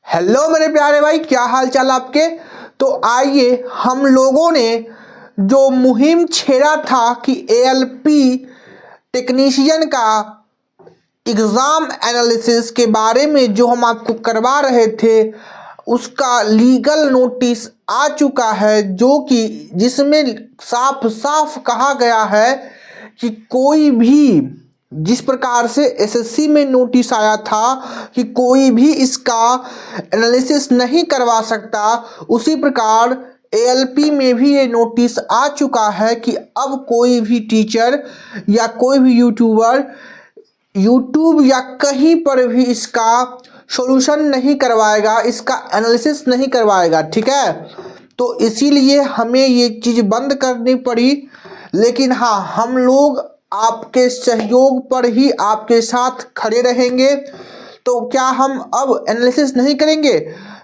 Hello मेरे प्यारे भाई, क्या हाल चाल आपके। तो आइए हम लोगों ने जो मुहिम छेड़ा था कि एएलपी टेक्नीशियन का एग्ज़ाम एनालिसिस के बारे में जो हम आपको करवा रहे थे, उसका लीगल नोटिस आ चुका है, जो कि जिसमें साफ साफ कहा गया है कि कोई भी जिस प्रकार से एसएससी में नोटिस आया था कि कोई भी इसका एनालिसिस नहीं करवा सकता, उसी प्रकार एएलपी में भी ये नोटिस आ चुका है कि अब कोई भी टीचर या कोई भी यूट्यूबर यूट्यूब या कहीं पर भी इसका सॉल्यूशन नहीं करवाएगा, इसका एनालिसिस नहीं करवाएगा। ठीक है, तो इसीलिए हमें ये चीज़ बंद करनी पड़ी। लेकिन हाँ, हम लोग आपके सहयोग पर ही आपके साथ खड़े रहेंगे। तो क्या हम अब एनालिसिस नहीं करेंगे?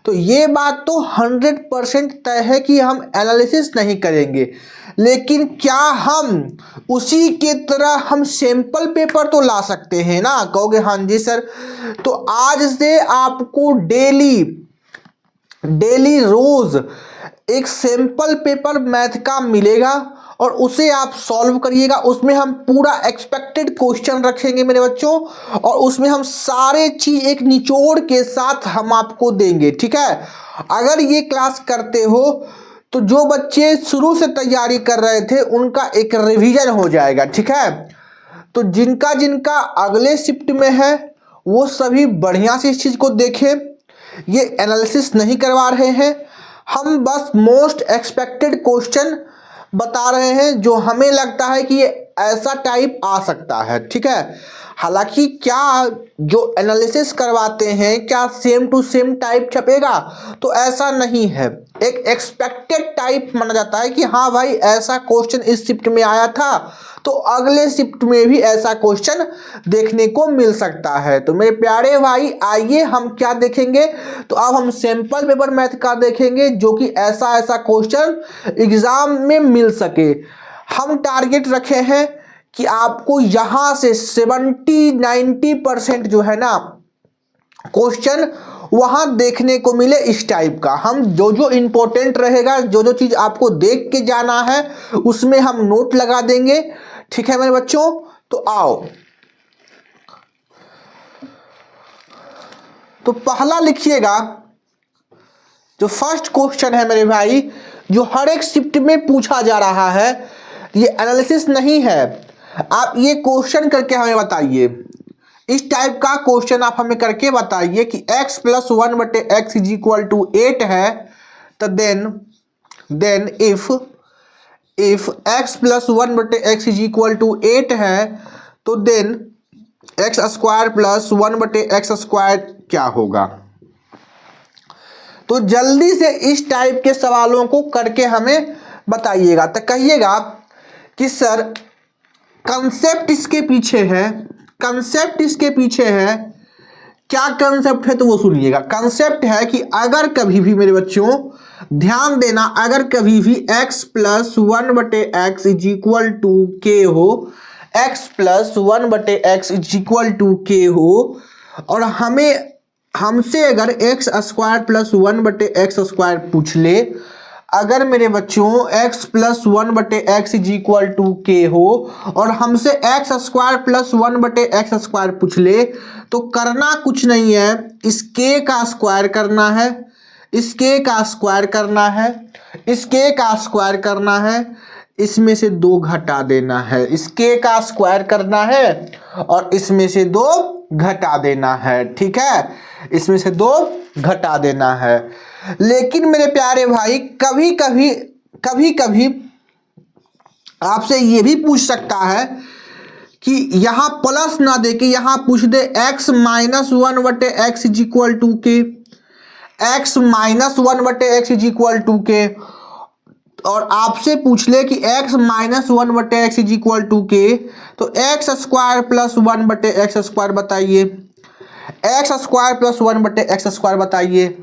तो ये बात तो 100% तय है कि हम एनालिसिस नहीं करेंगे, लेकिन क्या हम उसी के तरह हम सैंपल पेपर तो ला सकते हैं ना? कहोगे हाँ जी सर। तो आज से आपको डेली रोज एक सैंपल पेपर मैथ का मिलेगा और उसे आप सॉल्व करिएगा। उसमें हम पूरा एक्सपेक्टेड क्वेश्चन रखेंगे मेरे बच्चों, और उसमें हम सारे चीज एक निचोड़ के साथ हम आपको देंगे। ठीक है, अगर ये क्लास करते हो तो जो बच्चे शुरू से तैयारी कर रहे थे उनका एक रिवीजन हो जाएगा। ठीक है, तो जिनका जिनका अगले शिफ्ट में है वो सभी बढ़िया से इस चीज़ को देखें। ये एनालिसिस नहीं करवा रहे हैं, हम बस मोस्ट एक्सपेक्टेड क्वेश्चन बता रहे हैं जो हमें लगता है कि ये ऐसा टाइप आ सकता है। ठीक है, हालांकि क्या जो एनालिसिस करवाते हैं क्या सेम टू सेम टाइप छपेगा? तो ऐसा नहीं है, एक एक्सपेक्टेड टाइप माना जाता है कि हाँ भाई ऐसा क्वेश्चन इस शिफ्ट में आया था तो अगले शिफ्ट में भी ऐसा क्वेश्चन देखने को मिल सकता है। तो मेरे प्यारे भाई आइए हम क्या देखेंगे, तो अब हम सैंपल पेपर मैथ का देखेंगे जो कि ऐसा ऐसा क्वेश्चन एग्जाम में मिल सके। हम टारगेट रखे हैं कि आपको यहाँ से 70-90% जो है ना क्वेश्चन वहां देखने को मिले इस टाइप का। हम जो जो इंपॉर्टेंट रहेगा, जो जो चीज आपको देख के जाना है उसमें हम नोट लगा देंगे। ठीक है मेरे बच्चों, तो आओ। तो पहला लिखिएगा, जो फर्स्ट क्वेश्चन है मेरे भाई, जो हर एक शिफ्ट में पूछा जा रहा है, ये एनालिसिस नहीं है। आप ये क्वेश्चन करके हमें बताइए, इस टाइप का क्वेश्चन आप हमें करके बताइए कि x + 1/x = 8 है, तो देन इफ x + 1/x = 8 है, तो देन x² + 1/x² क्या होगा? तो जल्दी से इस टाइप के सवालों को करके हमें बताइएगा। तो कहिएगा कि सर कंसेप्ट इसके पीछे है, कंसेप्ट इसके पीछे है, क्या कंसेप्ट है? तो वो सुनिएगा। कंसेप्ट है कि अगर कभी भी मेरे बच्चों ध्यान देना, अगर कभी भी x + 1/x = k हो, x + 1/x = k हो, और हमसे अगर x² + 1/x² पूछ ले, अगर मेरे बच्चों x + 1/x = k हो और हमसे x² + 1/x² पूछ ले, तो करना कुछ नहीं है, इस k का स्क्वायर करना है, इस k का स्क्वायर करना है, इस k का स्क्वायर करना है, इसमें से 2 घटा देना है। इस k का स्क्वायर करना है और इसमें से 2 घटा देना है। ठीक है, इसमें से 2 घटा देना है। लेकिन मेरे प्यारे भाई कभी कभी आपसे ये भी पूछ सकता है कि यहाँ प्लस ना दे के यहाँ पूछ दे x - 1/x = k, x - 1/x = k, और आपसे पूछ ले कि x - 1/x = k, तो x² + 1/x² बताइए, x² + 1/x² बताइए।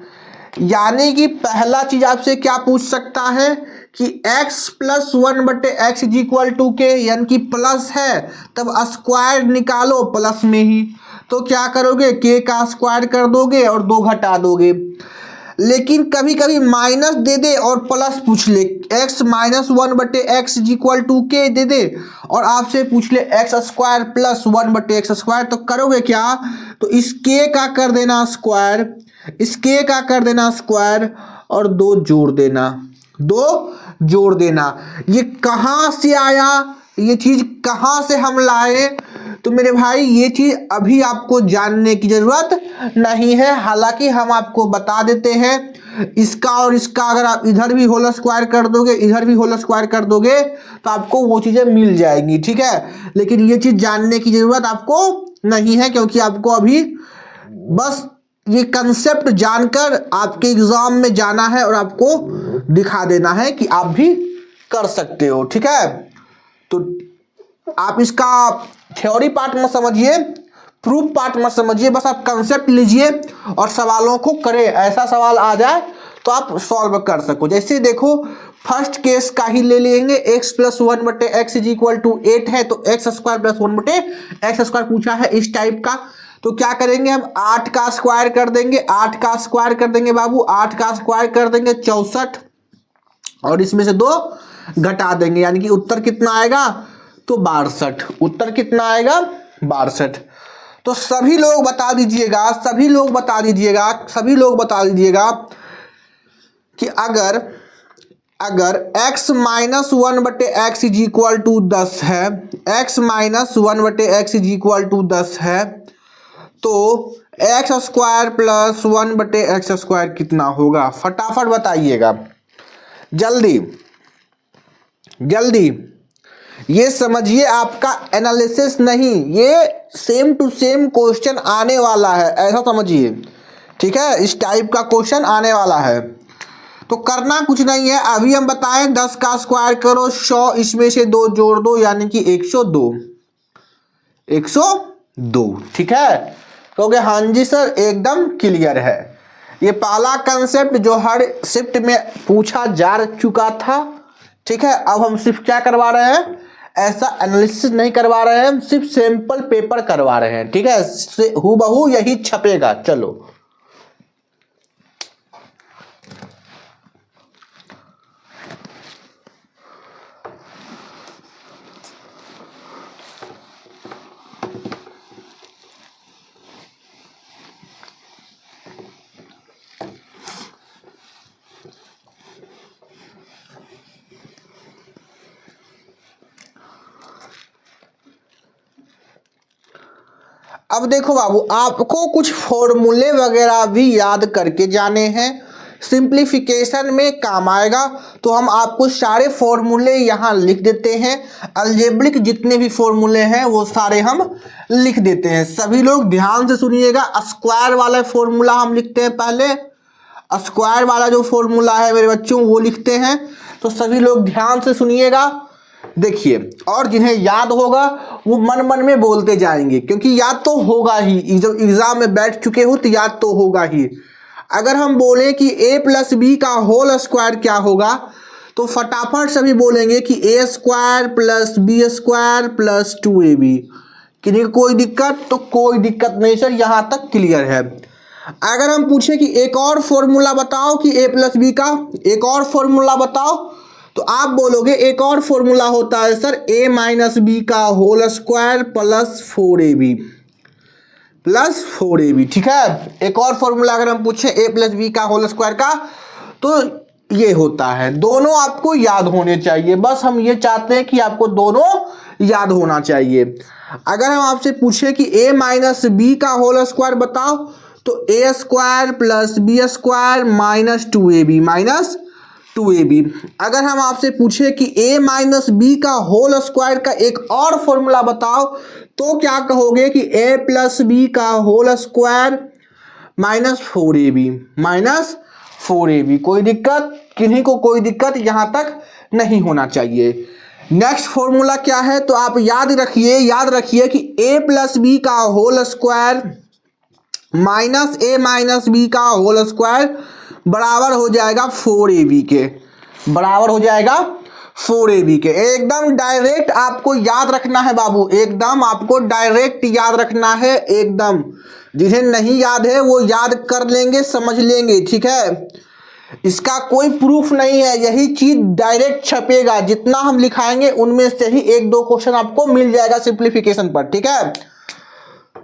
यानी कि पहला चीज आपसे क्या पूछ सकता है कि x plus 1/x is equal to k, यानी कि प्लस है तब स्क्वायर निकालो प्लस में ही, तो क्या करोगे k का स्क्वायर कर दोगे और 2 घटा दोगे। लेकिन कभी कभी माइनस दे दे और प्लस पूछ ले, x minus 1/x is equal to k दे दे और आपसे पूछ ले x square plus 1/x square, तो करोगे क्या, तो इस k का कर देना स्क्वायर, इस k का कर देना स्क्वायर और 2 जोड़ देना, 2 जोड़ देना। ये कहाँ से आया, ये चीज कहाँ से हम लाए, तो मेरे भाई ये चीज अभी आपको जानने की जरूरत नहीं है। हालांकि हम आपको बता देते हैं, इसका और इसका अगर आप इधर भी होल स्क्वायर कर दोगे, इधर भी होल स्क्वायर कर दोगे तो आपको वो चीजें मिल जाएंगी, ठीक है। लेकिन ये चीज जानने की जरूरत आपको नहीं है, क्योंकि आपको अभी बस ये कंसेप्ट जानकर आपके एग्जाम में जाना है और आपको दिखा देना है कि आप भी कर सकते हो, ठीक है। तो आप इसका थ्योरी पार्ट मत समझिए, प्रूफ पार्ट मत समझिए, बस आप कंसेप्ट लीजिए और सवालों को करें। ऐसा सवाल आ जाए तो आप सॉल्व कर सको। जैसे देखो फर्स्ट केस का ही ले लेंगे, x plus 1/x is equal to 8 है, तो x square plus 1/x square पूछा है इस टाइप का। तो क्या करेंगे हम 8 का स्क्वायर कर देंगे, 8 का स्क्वायर कर देंगे बाबू, 8 का स्क्वायर कर देंगे 64 और इसमें से 2 घटा देंगे, यानी कि उत्तर कितना आएगा, तो 62। उत्तर कितना आएगा, 62। तो सभी लोग बता दीजिएगा, सभी लोग बता दीजिएगा, सभी लोग बता दीजिएगा कि अगर x minus 1/x is equal to 10 है, x minus 1/x is equal to 10 है, तो x square plus 1/x square कितना होगा, फटाफट बताइएगा जल्दी जल्दी। ये समझिए आपका एनालिसिस नहीं, ये सेम टू सेम क्वेश्चन आने वाला है, ऐसा समझिए, ठीक है। इस टाइप का क्वेश्चन आने वाला है। तो करना कुछ नहीं है, अभी हम बताएं 10 का स्क्वायर करो 100, इसमें से 2 जोड़ दो यानी कि 102, 102, ठीक है। क्योंकि हाँ जी सर एकदम क्लियर है। ये पहला कंसेप्ट जो हर शिफ्ट में पूछा जा चुका था, ठीक है। अब हम सिर्फ क्या करवा रहे हैं, ऐसा एनालिसिस नहीं करवा रहे हैं, हम सिर्फ सैंपल पेपर करवा रहे हैं, ठीक है। हूबहू यही छपेगा। चलो अब देखो बाबू, आपको कुछ फॉर्मूले वगैरह भी याद करके जाने हैं, सिंप्लीफिकेशन में काम आएगा। तो हम आपको सारे फॉर्मूले यहाँ लिख देते हैं, अलजेब्रिक जितने भी फॉर्मूले हैं वो सारे हम लिख देते हैं। सभी लोग ध्यान से सुनिएगा। स्क्वायर वाला फॉर्मूला हम लिखते हैं पहले, स्क्वायर वाला जो फॉर्मूला है मेरे बच्चों वो लिखते हैं। तो सभी लोग ध्यान से सुनिएगा, देखिए, और जिन्हें याद होगा वो मन मन में बोलते जाएंगे, क्योंकि याद तो होगा ही, जब एग्जाम में बैठ चुके हो तो याद तो होगा ही। अगर हम बोले कि a प्लस बी का होल स्क्वायर क्या होगा, तो फटाफट सभी बोलेंगे कि a square plus b square plus 2ab। किसी को कोई दिक्कत, तो कोई दिक्कत नहीं सर, यहाँ तक क्लियर है। अगर हम पूछे कि एक और फॉर्मूला बताओ कि a प्लस बी का एक और फॉर्मूला बताओ, तो आप बोलोगे एक और फॉर्मूला होता है सर a माइनस बी का whole square plus 4ab, plus 4ab, ठीक है। एक और फॉर्मूला अगर हम पूछे a प्लस बी का होल स्क्वायर का, तो ये होता है। दोनों आपको याद होने चाहिए, बस हम ये चाहते हैं कि आपको दोनों याद होना चाहिए। अगर हम आपसे पूछे कि a माइनस बी का होल स्क्वायर बताओ, तो a square plus b square minus 2ab, minus 2ab। अगर हम आपसे पूछे कि a माइनस बी का होल स्क्वायर का एक और फॉर्मूला बताओ, तो क्या कहोगे कि a प्लस बी का whole square minus 4ab, minus 4ab। कोई दिक्कत, किन्हीं को कोई दिक्कत यहाँ तक नहीं होना चाहिए। नेक्स्ट फॉर्मूला क्या है, तो आप याद रखिए कि a प्लस बी का whole square minus a minus b का होल स्क्वायर बराबर हो जाएगा 4ab के, बराबर हो जाएगा 4ab के। एकदम डायरेक्ट आपको याद रखना है बाबू, एकदम आपको डायरेक्ट याद रखना है एकदम। जिन्हें नहीं याद है वो याद कर लेंगे, समझ लेंगे, ठीक है। इसका कोई प्रूफ नहीं है, यही चीज डायरेक्ट छपेगा। जितना हम लिखाएंगे उनमें से ही एक दो क्वेश्चन आपको मिल जाएगा सिंप्लीफिकेशन पर, ठीक है।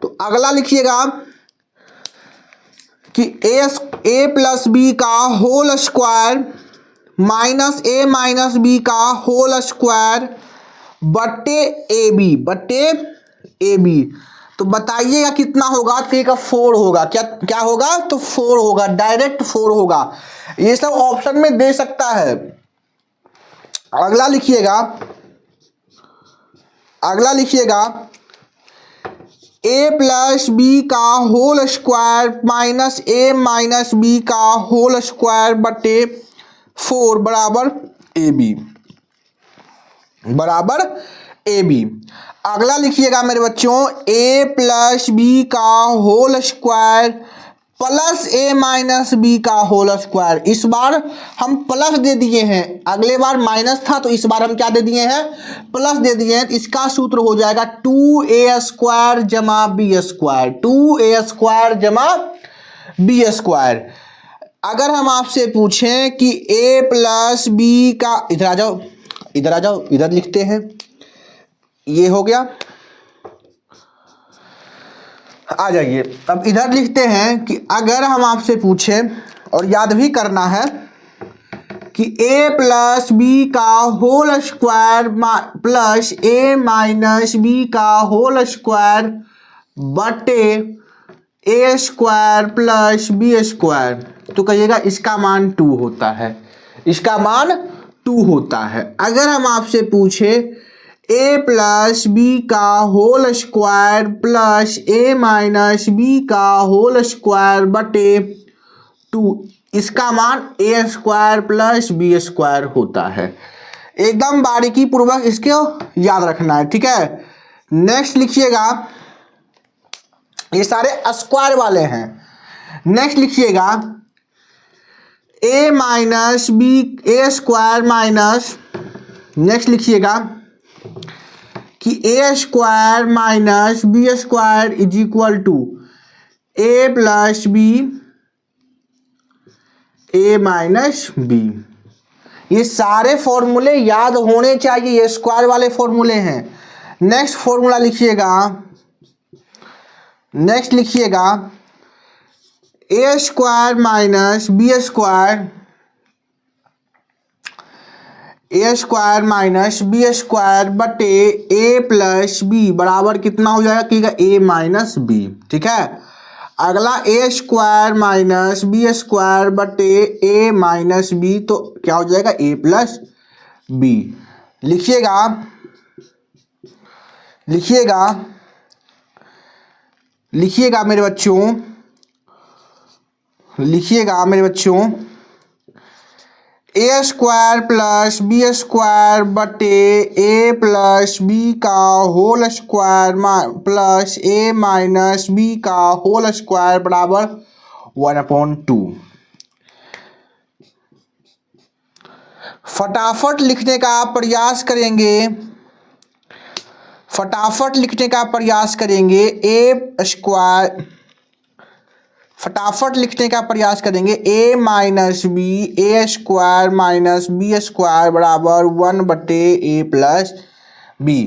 तो अगला लिखिएगा कि ए प्लस बी का whole square minus a minus b का होल स्क्वायर बटे ए बी। तो बताइएगा कितना होगा। तो का 4 होगा, क्या क्या होगा, तो 4 होगा, डायरेक्ट 4 होगा। ये सब ऑप्शन में दे सकता है। अगला लिखिएगा, ए प्लस बी का whole square minus a minus b का होल स्क्वायर बटे 4 बराबर ए बी। अगला लिखिएगा मेरे बच्चों, ए प्लस बी का whole square plus a minus b का होल स्क्वायर। इस बार हम प्लस दे दिए हैं, अगले बार माइनस था तो इस बार हम क्या दे दिए हैं, प्लस दे दिए हैं। इसका सूत्र हो जाएगा 2a स्क्वायर जमा बी स्क्वायर, 2a स्क्वायर जमा बी स्क्वायर। अगर हम आपसे पूछें कि a प्लस बी का, इधर आ जाओ, इधर लिखते हैं, ये हो गया, आ जाइए। अब इधर लिखते हैं कि अगर हम आपसे पूछें, और याद भी करना है कि a प्लस बी का whole square plus a minus b का होल स्क्वायर बटे a square plus b square, तो कहिएगा इसका मान 2 होता है, इसका मान 2 होता है। अगर हम आपसे पूछे ए प्लस बी का whole square plus a minus b का होल स्क्वायर बटे 2, इसका मान ए स्क्वायर प्लस बी स्क्वायर होता है। एकदम बारीकी पूर्वक इसको याद रखना है, ठीक है। नेक्स्ट लिखिएगा, ये सारे स्क्वायर वाले हैं। नेक्स्ट लिखिएगा a minus b a square minus, next लिखिएगा कि a square minus b square is equal to a plus b a minus b. ये सारे फॉर्मूले याद होने चाहिए, ये स्क्वायर वाले फॉर्मूले हैं। नेक्स्ट फॉर्मूला लिखिएगा, नेक्स्ट लिखिएगा ए स्क्वायर माइनस बी स्क्वायर, ए स्क्वायर माइनस बी स्क्वायर बटे ए प्लस बी बराबर कितना हो जाएगा कि ए माइनस बी, ठीक है। अगला ए स्क्वायर माइनस बी स्क्वायर बटे ए माइनस बी, तो क्या हो जाएगा ए प्लस बी। लिखिएगा, लिखिएगा, लिखिएगा मेरे बच्चों, लिखिएगा मेरे बच्चों, ए स्क्वायर प्लस बी स्क्वायर बटे ए प्लस बी का whole square plus a minus b का होल स्क्वायर बराबर 1/2। फटाफट लिखने का प्रयास करेंगे, फटाफट लिखने का प्रयास करेंगे। ए स्क्वायर, फटाफट लिखने का प्रयास करेंगे। ए minus b a square minus b square बराबर 1/a प्लस बी,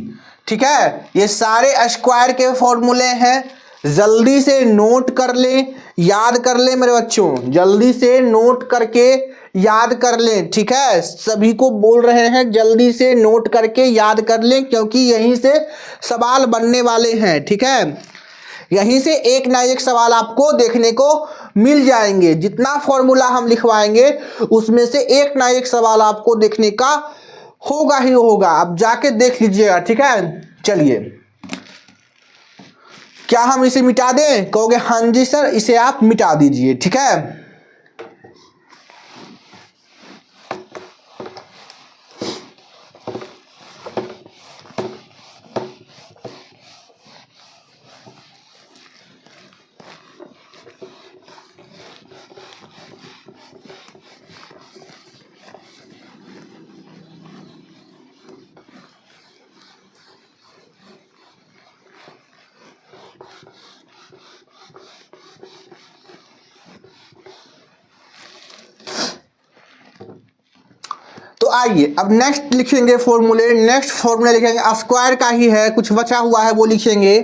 ठीक है। ये सारे स्क्वायर के फॉर्मूले हैं, जल्दी से नोट कर लें, याद कर लें मेरे बच्चों, जल्दी से नोट करके याद कर लें, ठीक है। सभी को बोल रहे हैं जल्दी से नोट करके याद कर लें, क्योंकि यहीं से सवाल बनने वाले हैं, ठीक है। यहीं से एक ना एक सवाल आपको देखने को मिल जाएंगे। जितना फॉर्मूला हम लिखवाएंगे उसमें से एक ना एक सवाल आपको देखने का होगा ही होगा। आप जाके देख लीजिएगा, ठीक है। चलिए, क्या हम इसे मिटा दें? कहोगे हाँ जी सर, इसे आप मिटा दीजिए, ठीक है। आइए अब नेक्स्ट लिखेंगे फॉर्मूले। नेक्स्ट फॉर्मूला लिखेंगे स्क्वायर का ही है, कुछ बचा हुआ है वो लिखेंगे।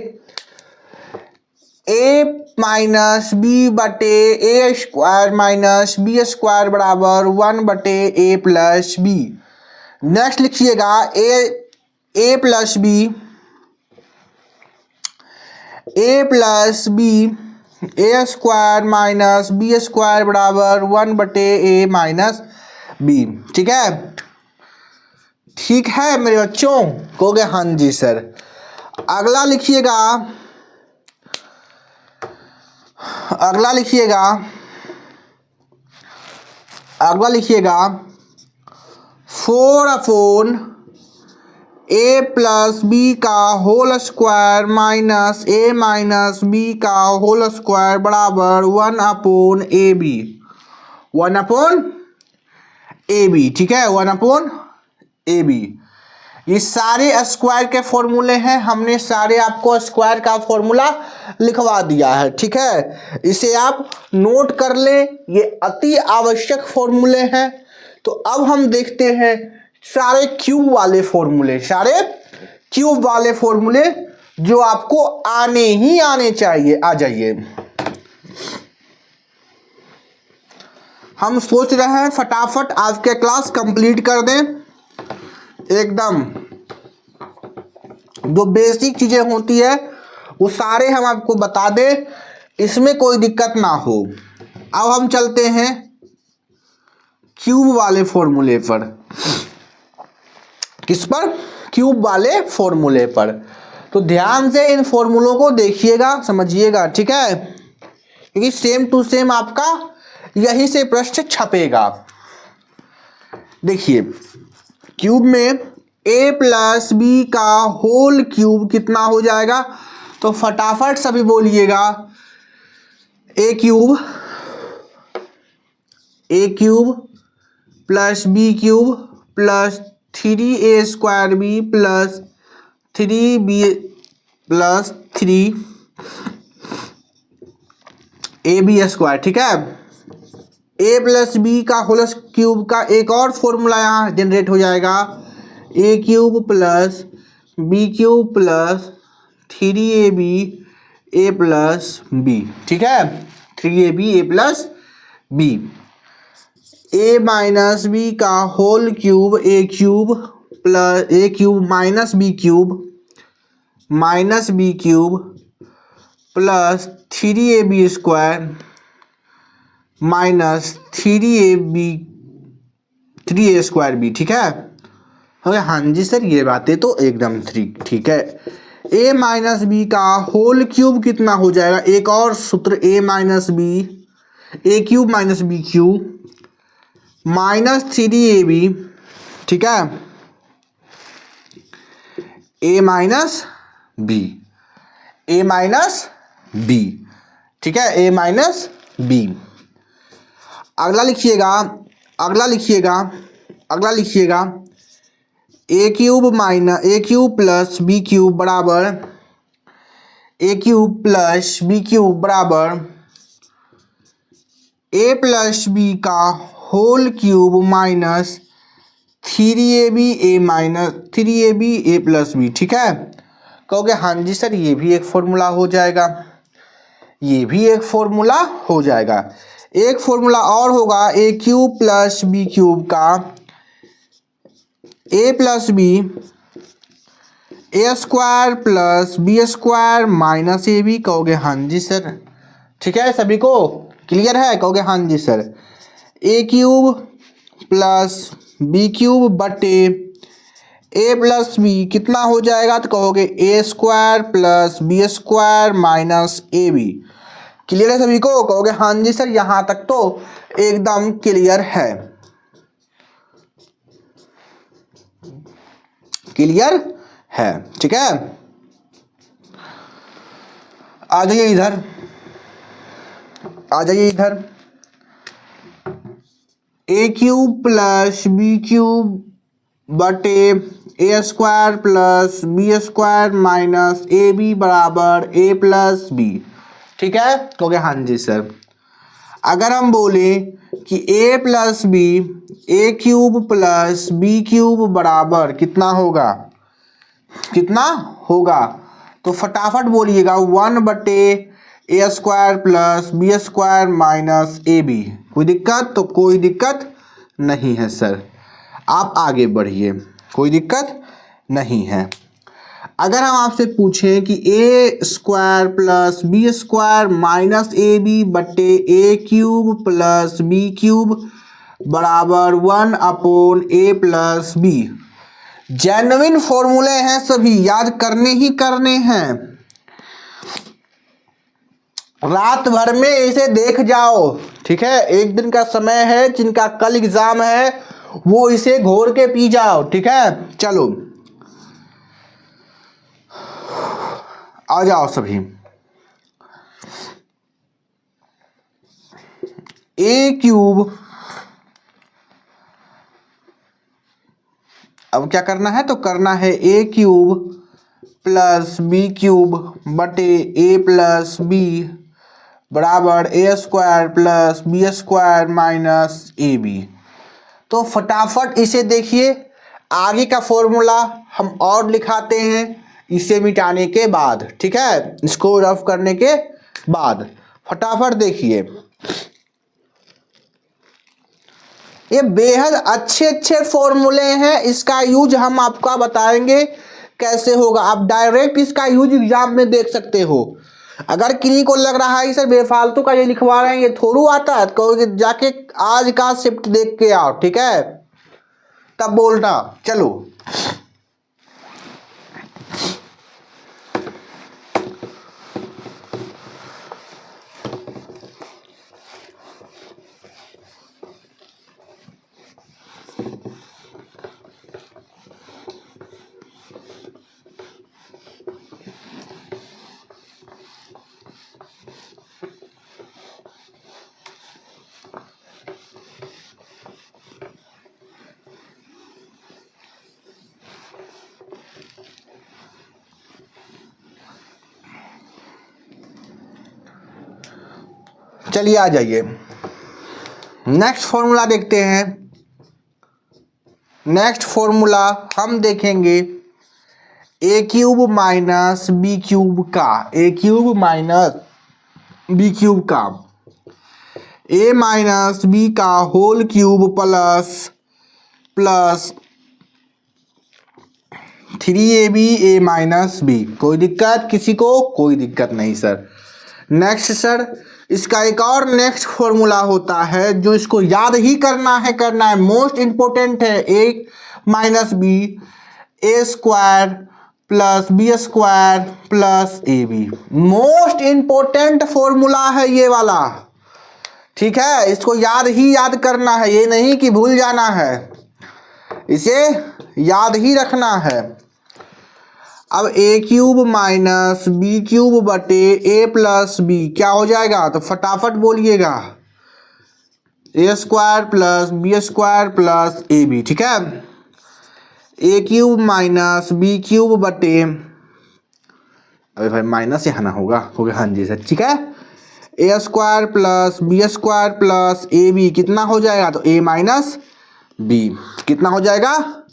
ए माइनस बी बटे a square minus b square बराबर 1 बटे ए प्लस बी। नेक्स्ट लिखिएगा ए plus b a square minus b square बराबर 1 बटे ए माइनस बी। ठीक है, ठीक है मेरे बच्चों, कहोगे हाँ जी सर। अगला लिखिएगा, अगला लिखिएगा 4 ए प्लस बी का whole square minus a minus b का होल स्क्वायर बराबर 1 upon a b. 1 upon a b, ठीक है, 1 अपॉन ए बी। ये सारे स्क्वायर के फॉर्मूले हैं, हमने सारे आपको स्क्वायर का फॉर्मूला लिखवा दिया है। ठीक है, इसे आप नोट कर लें, ये अति आवश्यक फॉर्मूले हैं। तो अब हम देखते हैं सारे क्यूब वाले फॉर्मूले, सारे क्यूब वाले फॉर्मूले जो आपको आने ही आने चाहिए। आ जाइए, हम सोच रहे हैं फटाफट आज के क्लास कंप्लीट कर दें एकदम। जो बेसिक चीजें होती है वो सारे हम आपको बता दें, इसमें कोई दिक्कत ना हो। अब हम चलते हैं क्यूब वाले फॉर्मूले पर। किस पर? क्यूब वाले फॉर्मूले पर। तो ध्यान से इन फॉर्मूलों को देखिएगा, समझिएगा, ठीक है, क्योंकि सेम टू सेम आपका यहीं से प्रश्न छपेगा। देखिए, क्यूब में ए प्लस बी का होल क्यूब कितना हो जाएगा? तो फटाफट सभी बोलिएगा, a cube plus b cube plus 3a square b plus 3b plus 3ab square. ठीक है, ए प्लस बी का होल क्यूब का एक और फॉर्मूला यहाँ जनरेट हो जाएगा, a cube plus b cube plus 3ab a plus b. ठीक है, 3ab a plus b. A minus b का whole cube a cube plus a cube minus b cube plus 3ab square minus 3a square b. ठीक है, अरे हाँ जी sir, ये बातें तो एकदम ठीक है। ए माइनस बी का होल क्यूब कितना हो जाएगा? एक और सूत्र, a cube minus b cube minus 3ab। ठीक है, ए माइनस बी। ठीक है, ए माइनस बी। अगला लिखिएगा a cube plus b cube बराबर ए प्लस बी क्यूब बराबर ए प्लस बी का whole cube minus 3ab a plus b. ठीक है, कहोगे हाँ जी सर, ये भी एक फॉर्मूला हो जाएगा, ये भी एक फॉर्मूला हो जाएगा। एक फॉर्मूला और होगा, a cube plus b cube का a plus b a square plus b square minus a b. कहोगे हाँ जी सर, ठीक है, सभी को क्लियर है? कहोगे हाँ जी sir. A cube plus b cube बटे ए प्लस बी कितना हो जाएगा? तो कहोगे a square plus b square minus a b. Clear है सभी को? कहोगे हाँ जी सर, यहाँ तक तो एकदम क्लियर है। क्लियर है, ठीक है। आ जाइए इधर, a cube plus b cube बटे a square plus b square minus a b बराबर ए प्लस बी। ठीक है, कहोगे हाँ जी सर। अगर हम बोले कि a plus b a cube plus b cube बराबर कितना होगा, कितना होगा, तो फटाफट बोलिएगा 1/a square plus b square minus a b. कोई दिक्कत? तो कोई दिक्कत नहीं है सर, आप आगे बढ़िए, कोई दिक्कत नहीं है। अगर हम आपसे पूछें कि a square plus b square minus a b बटे a cube plus b cube बराबर 1/a प्लस बी, जेन्युइन फॉर्मूले हैं सभी, याद करने ही करने हैं। रात भर में इसे देख जाओ, ठीक है, एक दिन का समय है, जिनका कल एग्जाम है वो इसे घोर के पी जाओ, ठीक है। चलो आ जाओ सभी। ए क्यूब, अब क्या करना है, तो करना है a cube plus b cube बटे ए प्लस बी बराबर a square plus b square minus a b. तो फटाफट इसे देखिए, आगे का फॉर्मूला हम और लिखाते हैं इसे मिटाने के बाद, ठीक है, इसको रफ करने के बाद। फटाफट देखिए, ये बेहद अच्छे अच्छे फॉर्मूले हैं, इसका यूज हम आपका बताएंगे कैसे होगा। आप डायरेक्ट इसका यूज एग्जाम में देख सकते हो। अगर किन्हीं को लग रहा है सर बेफालतू का ये लिखवा रहे हैं, ये थोड़ू आता है, कहोगे जाके आज का शिफ्ट देख के आओ, ठीक है, तब बोलना। चलो चलिए आ जाइए, नेक्स्ट फॉर्मूला देखते हैं। नेक्स्ट फॉर्मूला हम देखेंगे ए क्यूब माइनस बी क्यूब का, ए क्यूब माइनस बी क्यूब का, ए माइनस बी का होल क्यूब प्लस 3ab ए माइनस बी। कोई दिक्कत किसी को? कोई दिक्कत नहीं सर। नेक्स्ट सर, इसका एक और नेक्स्ट फॉर्मूला होता है जो इसको याद ही करना है, मोस्ट इंपॉर्टेंट है। A minus b a square plus b square plus a b, most important formula है ये वाला, ठीक है, इसको याद करना है, ये नहीं कि भूल जाना है, इसे याद ही रखना है। अब ए क्यूब माइनस बी क्यूब बटे ए प्लस बी क्या हो जाएगा, तो फटाफट बोलिएगा a square plus b square plus a b, ठीक है। A cube minus b cube बटे, अरे भाई माइनस यहाँ ना होगा, हो गया, हाँ जी सर, ठीक है। A square plus b square plus a b कितना हो जाएगा, तो ए माइनस बी कितना हो जाएगा,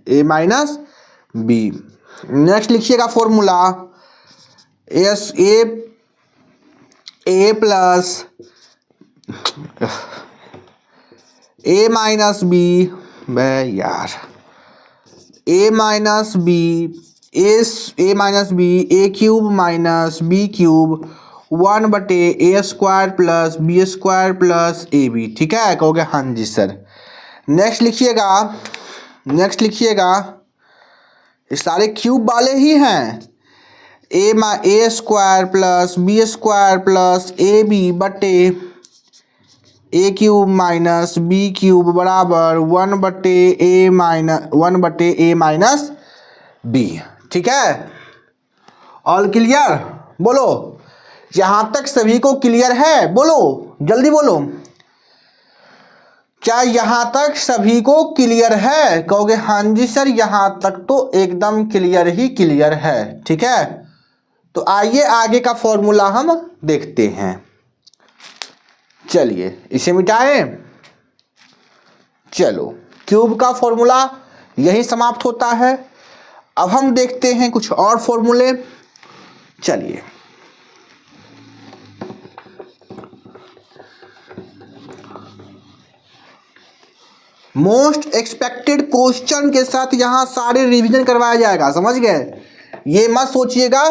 ए माइनस बी। नेक्स्ट लिखिएगा formula a plus a minus b, यार a minus b a cube minus b cube 1/a square plus b square plus a b, ठीक है, कहोगे हाँ जी सर। नेक्स्ट लिखिएगा ये सारे क्यूब वाले ही हैं, a square plus b square plus a b बटे a cube minus b cube बराबर 1/a माइनस बी, ठीक है। All clear? बोलो, यहाँ तक सभी को क्लियर है? बोलो जल्दी बोलो, क्या यहाँ तक सभी को क्लियर है? कहोगे हाँ जी सर, यहाँ तक तो एकदम क्लियर ही क्लियर है, ठीक है। तो आइए आगे का फॉर्मूला हम देखते हैं। चलिए इसे मिटाएं। चलो क्यूब का फॉर्मूला यही समाप्त होता है। अब हम देखते हैं कुछ और फॉर्मूले। चलिए मोस्ट एक्सपेक्टेड क्वेश्चन के साथ यहां सारे रिवीजन करवाया जाएगा, समझ गए। ये मत सोचिएगा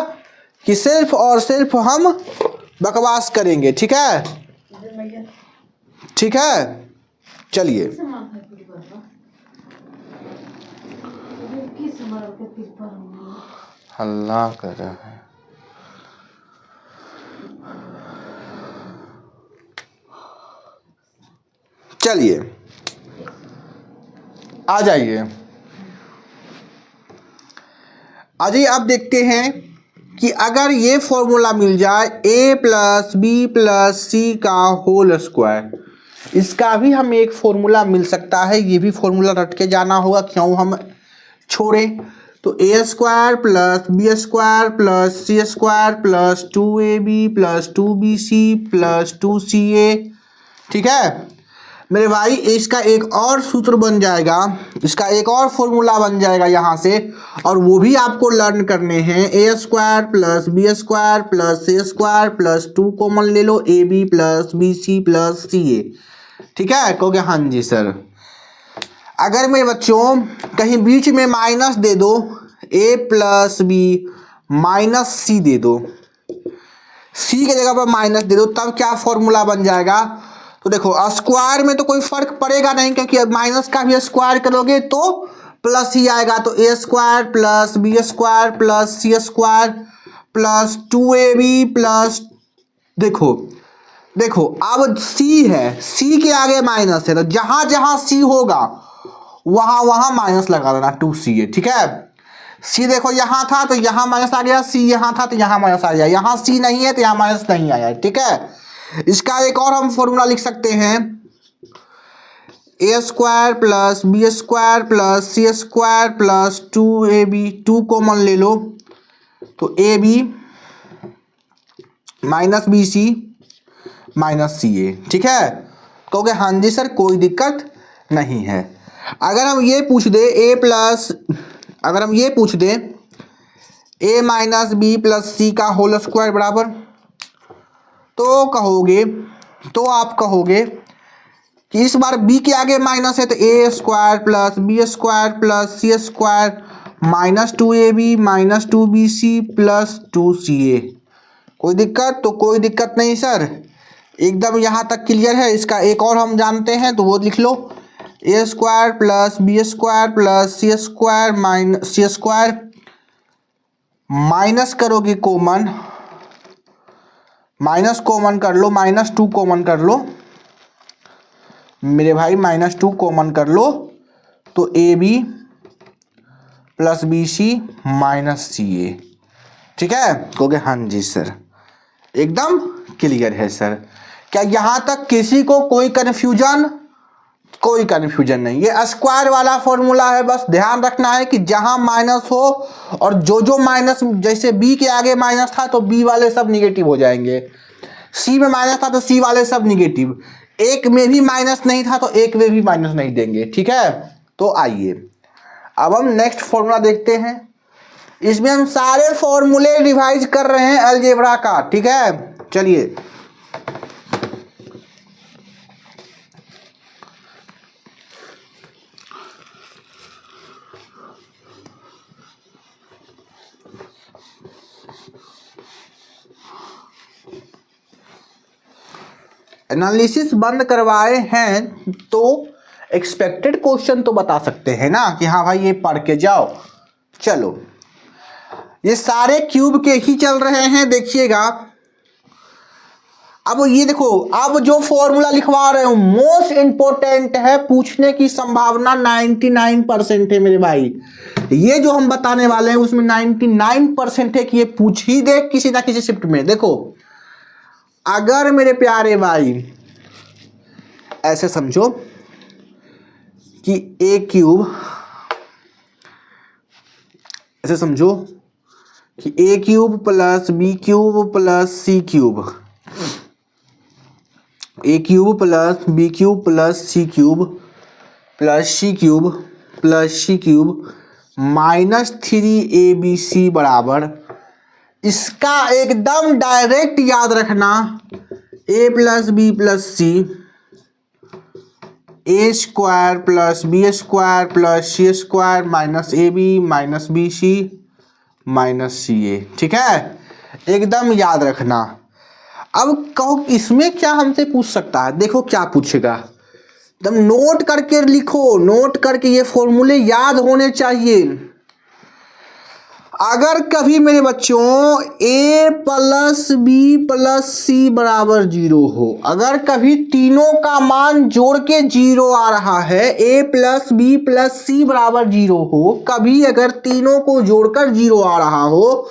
कि सिर्फ और सिर्फ हम बकवास करेंगे, ठीक है, ठीक है। चलिए हल्ला कर रहा है। चलिए आ जाइए। अजी आप देखते हैं कि अगर ये फॉर्मूला मिल जाए a प्लस बी प्लस सी का होल स्क्वायर, इसका भी हमें एक फॉर्मूला मिल सकता है। ये भी फॉर्मूला रट के जाना होगा, क्यों हम छोड़ें। तो a square plus b square plus c square plus 2ab plus 2bc plus 2ca, ठीक है मेरे भाई। इसका एक और सूत्र बन जाएगा, इसका एक और फॉर्मूला बन जाएगा यहाँ से, और वो भी आपको लर्न करने हैं। A square plus b square plus c square plus 2 common ले लो, a b plus b c plus c a, ठीक है। कहोगे हाँ जी सर। अगर मेरे बच्चों कहीं बीच में माइनस दे दो, ए प्लस बी माइनस सी दे दो, सी के जगह पर माइनस दे दो, तब क्या फॉर्मूला बन जाएगा। तो देखो स्क्वायर में तो कोई फर्क पड़ेगा नहीं, क्योंकि माइनस का भी स्क्वायर करोगे तो प्लस ही आएगा। तो a square plus b square plus c square plus 2ab plus, देखो देखो अब सी है, सी के आगे माइनस है, तो जहां जहां सी होगा वहां वहां माइनस लगा देना 2ca, ठीक है। सी देखो यहाँ था तो यहाँ माइनस आ गया, सी यहाँ था तो यहाँ माइनस आ गया, यहाँ सी नहीं है तो यहाँ माइनस नहीं आया, ठीक है। इसका एक और हम फॉर्मूला लिख सकते हैं, a square plus b square plus c square plus 2ab, 2 common ले लो तो a b minus b c minus c a, ठीक है। कहोगे हाँ जी सर कोई दिक्कत नहीं है। अगर हम ये पूछ दे ए प्लस, अगर हम ये पूछ दे ए माइनस बी प्लस सी का होल स्क्वायर बराबर, तो कहोगे, तो आप कहोगे कि इस बार b के आगे माइनस है तो a square plus b square plus c square minus 2ab minus 2bc plus 2ca। कोई दिक्कत? तो कोई दिक्कत नहीं सर, एकदम यहाँ तक क्लियर है। इसका एक और हम जानते हैं तो वो लिख लो, a square plus b square plus c square minus c square, minus करोगे कॉमन, माइनस कॉमन कर लो, माइनस 2 कॉमन कर लो मेरे भाई, माइनस 2 कॉमन कर लो तो a b plus b c minus c a, ठीक है। कहोगे हाँ जी सर एकदम क्लियर है सर। क्या यहाँ तक किसी को कोई कन्फ्यूजन? कोई कन्फ्यूजन नहीं। ये स्क्वायर वाला फॉर्मूला है, बस ध्यान रखना है कि जहां माइनस हो और जो माइनस, जैसे बी के आगे माइनस था तो बी वाले सब निगेटिव हो जाएंगे, सी में माइनस था तो सी वाले सब निगेटिव, एक में भी माइनस नहीं था तो एक में भी माइनस नहीं देंगे, ठीक है। तो आइए अब हम नेक्स्ट फॉर्मूला देखते हैं। इसमें हम सारे फॉर्मूले रिवाइज कर रहे हैं अलजेब्रा का, ठीक है। चलिए एनालिसिस बंद करवाए हैं तो एक्सपेक्टेड क्वेश्चन तो बता सकते हैं ना कि हाँ भाई ये पढ़ के जाओ। चलो ये सारे क्यूब के ही चल रहे हैं, देखिएगा। अब ये देखो, अब जो फॉर्मूला लिखवा रहे हो मोस्ट इंपोर्टेंट है, पूछने की संभावना 99% है मेरे भाई। ये जो हम बताने वाले हैं उसमें 99% है कि ये पूछ ही दे किसी ना किसी शिफ्ट में। देखो अगर मेरे प्यारे भाई ऐसे समझो कि ए क्यूब, ऐसे समझो कि a cube plus b cube plus c cube a cube plus b cube plus c cube plus c cube plus c cube minus 3ab बराबर, इसका एकदम डायरेक्ट याद रखना, a plus b plus c, a square plus b square plus c square minus a b minus b c minus c a. ठीक है, एकदम याद रखना। अब कहो इसमें क्या हमसे पूछ सकता है, देखो क्या पूछेगा, एकदम नोट करके लिखो, नोट करके ये फॉर्मूले याद होने चाहिए। अगर कभी मेरे बच्चों a प्लस बी प्लस सी बराबर 0 हो, अगर कभी तीनों का मान जोड़ के 0 आ रहा है, a प्लस बी प्लस सी बराबर 0 हो, कभी अगर तीनों को जोड़कर 0 आ रहा हो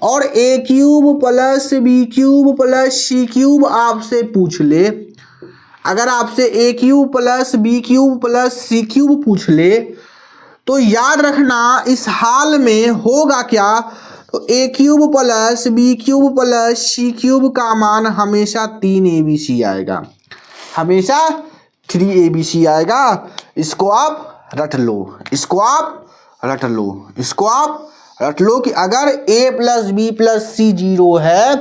और a cube plus b cube plus c cube आपसे पूछ ले, अगर आपसे a cube plus b cube plus c cube पूछ ले, तो याद रखना इस हाल में होगा क्या, तो a cube plus b cube plus c cube का मान हमेशा 3abc आएगा, हमेशा 3abc आएगा। इसको आप रट लो, इसको आप रट लो, इसको आप रट लो कि अगर a plus b plus c 0 है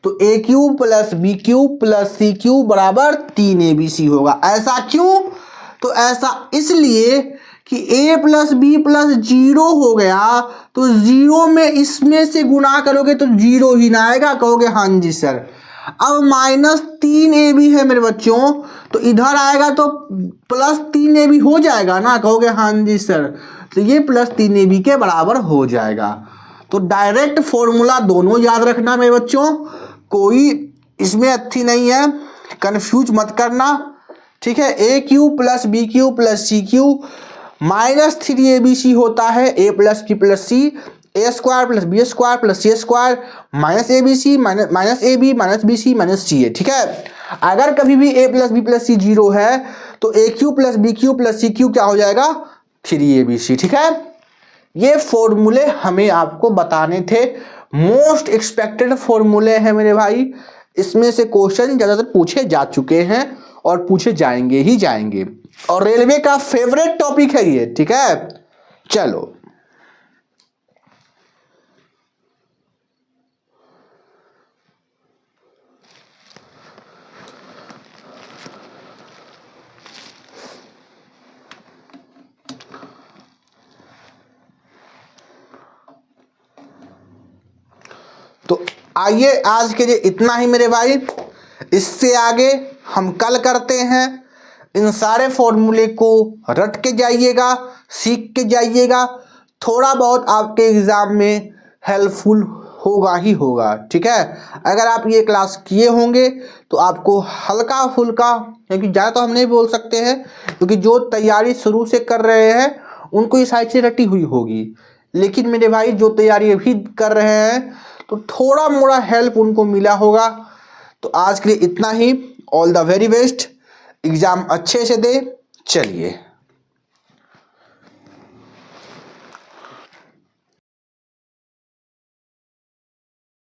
तो a cube plus b cube plus c cube बराबर 3abc होगा। ऐसा क्यों, तो ऐसा इसलिए कि a प्लस बी प्लस 0 हो गया तो 0 में इसमें से गुना करोगे तो 0 ही ना आएगा, कहोगे हाँ जी सर। अब माइनस 3ab है मेरे बच्चों, तो इधर आएगा तो प्लस 3ab हो जाएगा ना, कहोगे हाँ जी सर, तो ये प्लस 3ab के बराबर हो जाएगा। तो डायरेक्ट फॉर्मूला दोनों याद रखना मेरे बच्चों, कोई इसमें अच्छी नहीं है, कंफ्यूज मत करना। ठीक है, a cube plus b cube plus c cube minus 3abc होता है a plus b plus c, a square plus b square plus c square minus abc minus a b minus b c minus c a. ठीक है, अगर कभी भी a plus b plus c 0 है तो a cube plus b cube plus c cube क्या हो जाएगा, 3abc। ठीक है, ये फॉर्मूले हमें आपको बताने थे, मोस्ट एक्सपेक्टेड फॉर्मूले हैं मेरे भाई, इसमें से क्वेश्चन ज़्यादातर पूछे जा चुके हैं और पूछे जाएंगे ही जाएंगे, और रेलवे का फेवरेट टॉपिक है ये। ठीक है, चलो तो आइए आज के लिए इतना ही मेरे भाई, इससे आगे हम कल करते हैं। इन सारे फॉर्मूले को रट के जाइएगा, सीख के जाइएगा, थोड़ा बहुत आपके एग्ज़ाम में हेल्पफुल होगा ही होगा। ठीक है, अगर आप ये क्लास किए होंगे तो आपको हल्का फुल्का, क्योंकि ज़्यादा तो हम नहीं बोल सकते हैं क्योंकि जो तैयारी शुरू से कर रहे हैं उनको ये साइड से रटी हुई होगी, लेकिन मेरे भाई जो तैयारी अभी कर रहे हैं तो थोड़ा मोड़ा हेल्प उनको मिला होगा। तो आज के लिए इतना ही, all the very best, exam अच्छे से दे। चलिए।